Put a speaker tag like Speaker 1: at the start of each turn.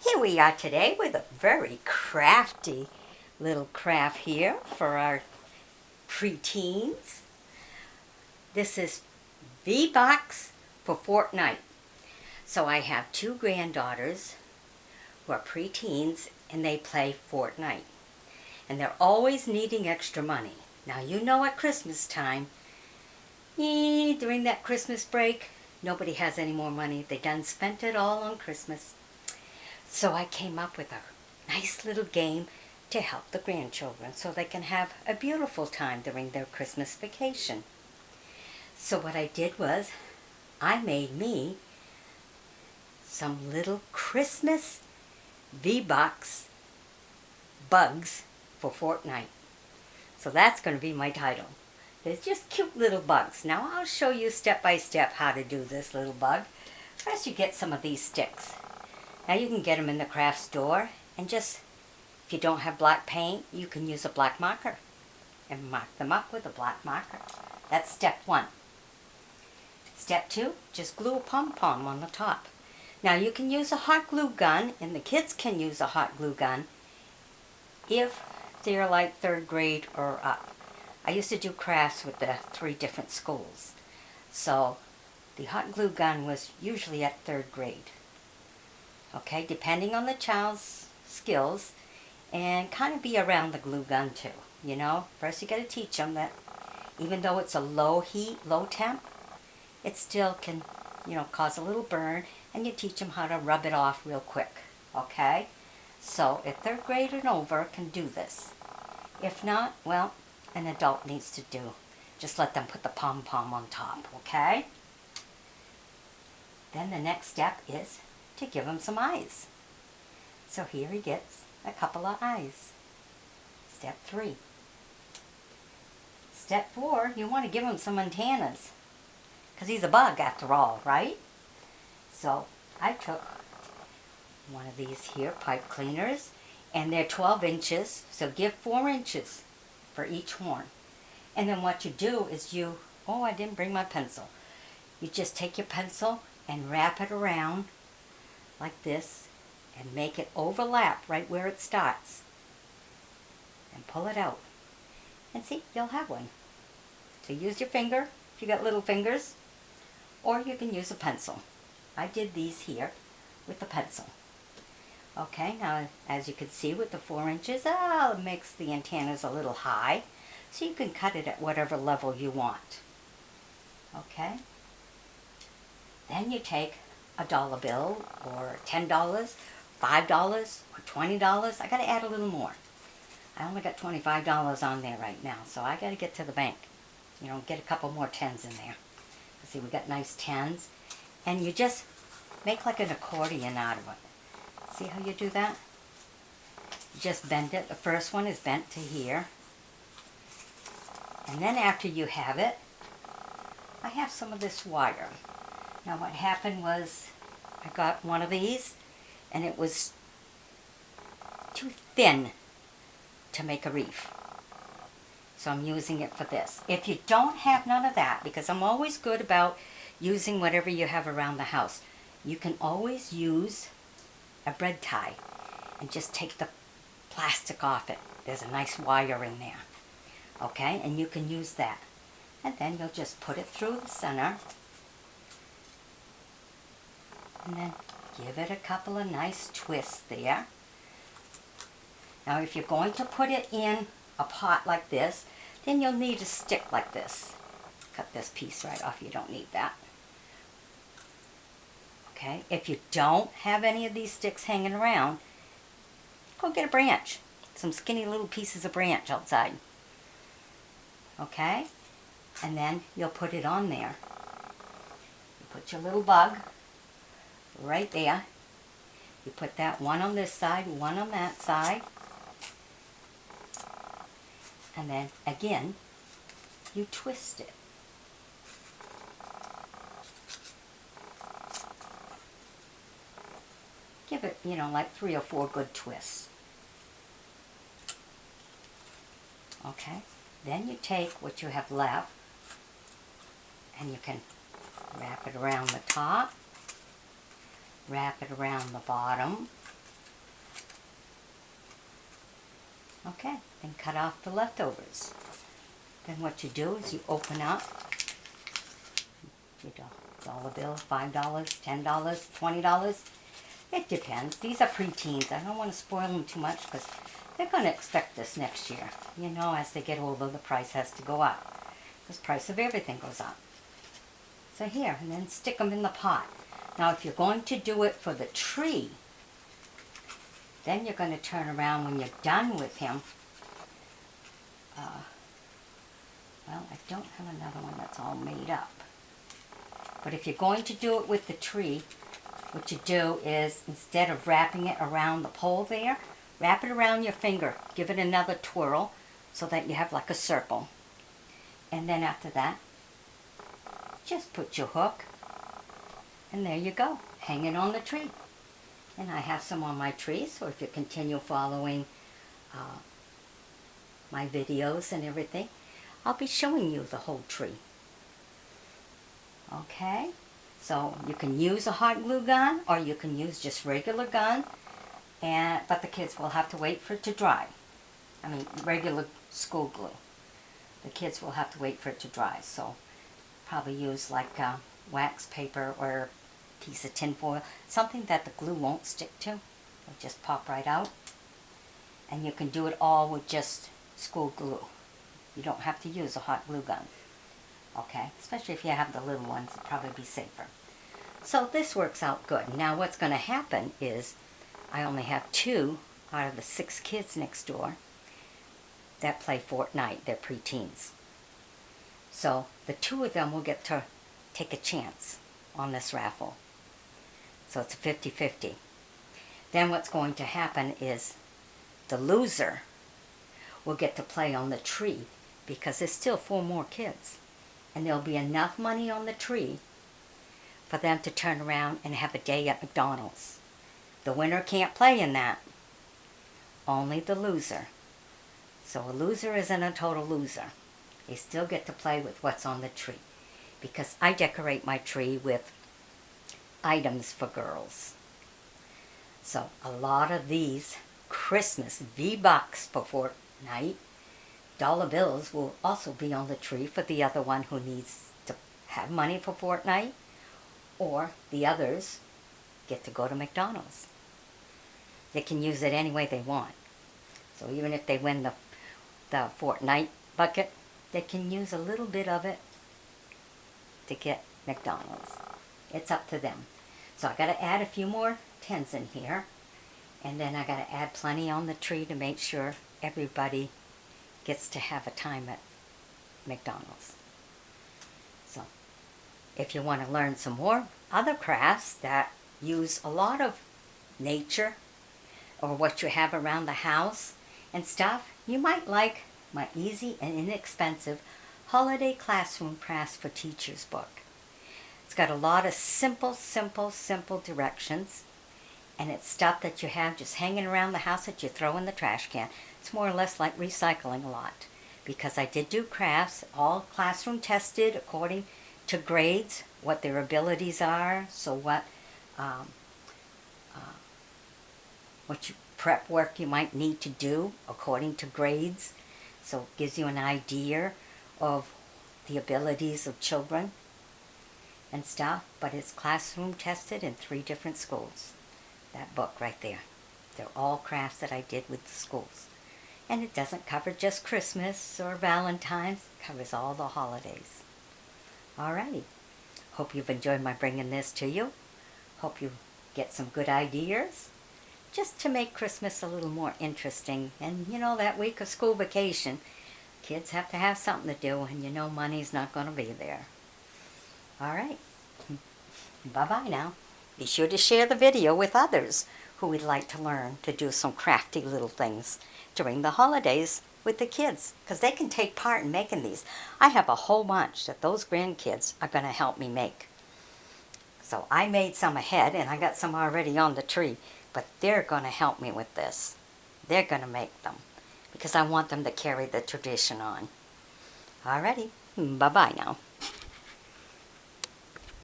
Speaker 1: Here we are today with a very crafty little craft here for our preteens. This is V-Box for Fortnite. So I have two granddaughters who are preteens and they play Fortnite. And they're always needing extra money. Now you know at Christmas time, during that Christmas break, nobody has any more money. They done spent it all on Christmas. So I came up with a nice little game to help the grandchildren so they can have a beautiful time during their Christmas vacation. So what I did was I made me some little Christmas V-Box bugs for Fortnite. So that's going to be my title. They're just cute little bugs. Now I'll show you step by step how to do this little bug. First you get some of these sticks. Now you can get them in the craft store, and just, if you don't have black paint, you can use a black marker and mark them up with a black marker. That's step one. Step two, just glue a pom-pom on the top. Now you can use a hot glue gun, and the kids can use a hot glue gun if they're like 3rd grade or up. I used to do crafts with the 3 different schools. So the hot glue gun was usually at 3rd grade. Okay, depending on the child's skills, and kind of be around the glue gun too. You know, first you got to teach them that even though it's a low heat, low temp, it still can, cause a little burn, and you teach them how to rub it off real quick. Okay, so if 3rd grade and over can do this. If not, well, an adult needs to do. Just let them put the pom-pom on top. Okay. Then the next step is to give him some eyes. So here he gets a couple of eyes. Step 3. Step 4, you want to give him some antennas, because he's a bug after all, right? So I took one of these here, pipe cleaners, and they're 12 inches, so give 4 inches for each horn. And then what you do is I didn't bring my pencil. You just take your pencil and wrap it around like this, and make it overlap right where it starts, and pull it out, and see, you'll have one. So use your finger if you got little fingers, or you can use a pencil. I did these here with the pencil. Okay, now as you can see with the 4 inches, it makes the antennas a little high, so you can cut it at whatever level you want. Okay, then you take a $1 bill, or $10, $5, or $20. I got to add a little more. I only got $25 on there right now, so I got to get to the bank. Get a couple more 10s in there. See, we got nice 10s, and you just make like an accordion out of it. See how you do that? You just bend it. The first one is bent to here, and then after you have it, I have some of this wire. Now what happened was I got one of these and it was too thin to make a wreath. So I'm using it for this. If you don't have none of that, because I'm always good about using whatever you have around the house, you can always use a bread tie and just take the plastic off it. There's a nice wire in there. Okay, and you can use that. And then you'll just put it through the center, and then give it a couple of nice twists there. Now if you're going to put it in a pot like this, then you'll need a stick like this. Cut this piece right off, you don't need that. Okay, if you don't have any of these sticks hanging around, go get a branch. Some skinny little pieces of branch outside. Okay, and then you'll put it on there. You put your little bug right there. You put that one on this side, one on that side. And then again, you twist it. Give it, like 3 or 4 good twists. Okay, then you take what you have left, and you can wrap it around the top, wrap it around the bottom, Okay, then cut off the leftovers. Then what you do is you open up your dollar bill, $5, $10, $20. It depends. These are preteens. I don't want to spoil them too much because they're going to expect this next year. You know, as they get older, the price has to go up because price of everything goes up. So here, and then stick them in the pot. Now, if you're going to do it for the tree, then you're going to turn around when you're done with him. Well, I don't have another one that's all made up. But if you're going to do it with the tree, what you do is, instead of wrapping it around the pole there, wrap it around your finger. Give it another twirl so that you have like a circle. And then after that, just put your hook, and there you go, hanging on the tree. And I have some on my tree, so if you continue following my videos and everything, I'll be showing you the whole tree. Okay, so you can use a hot glue gun or you can use just regular gun, but the kids will have to wait for it to dry. I mean, regular school glue. The kids will have to wait for it to dry, so probably use like wax paper or a piece of tin foil, something that the glue won't stick to. It'll just pop right out. And you can do it all with just school glue. You don't have to use a hot glue gun. Okay, especially if you have the little ones, it'll probably be safer. So this works out good. Now what's going to happen is I only have 2 out of the 6 kids next door that play Fortnite. They're preteens. So the 2 of them will get to take a chance on this raffle. So it's a 50-50. Then what's going to happen is the loser will get to play on the tree because there's still 4 more kids. And there'll be enough money on the tree for them to turn around and have a day at McDonald's. The winner can't play in that. Only the loser. So a loser isn't a total loser. They still get to play with what's on the tree. Because I decorate my tree with items for girls. So a lot of these Christmas V-Bucks for Fortnite dollar bills will also be on the tree for the other one who needs to have money for Fortnite, or the others get to go to McDonald's. They can use it any way they want. So even if they win the Fortnite bucket, they can use a little bit of it to get McDonald's. It's up to them. So I got to add a few more 10s in here, and then I got to add plenty on the tree to make sure everybody gets to have a time at McDonald's. So if you want to learn some more other crafts that use a lot of nature or what you have around the house and stuff, you might like my easy and inexpensive Holiday Classroom Crafts for Teachers book. It's got a lot of simple directions, and it's stuff that you have just hanging around the house that you throw in the trash can. It's more or less like recycling a lot, because I did do crafts, all classroom tested according to grades, what their abilities are, so what prep work you might need to do according to grades. So it gives you an idea of the abilities of children and stuff, but it's classroom tested in 3 different schools. That book right there. They're all crafts that I did with the schools. And it doesn't cover just Christmas or Valentine's. It covers all the holidays. Alrighty. Hope you've enjoyed my bringing this to you. Hope you get some good ideas just to make Christmas a little more interesting. And you know, that week of school vacation, kids have to have something to do, and you know money's not going to be there. Alright. Bye-bye now. Be sure to share the video with others who would like to learn to do some crafty little things during the holidays with the kids, because they can take part in making these. I have a whole bunch that those grandkids are going to help me make. So I made some ahead, and I got some already on the tree, but they're going to help me with this. They're going to make them, because I want them to carry the tradition on. Alrighty, bye-bye now.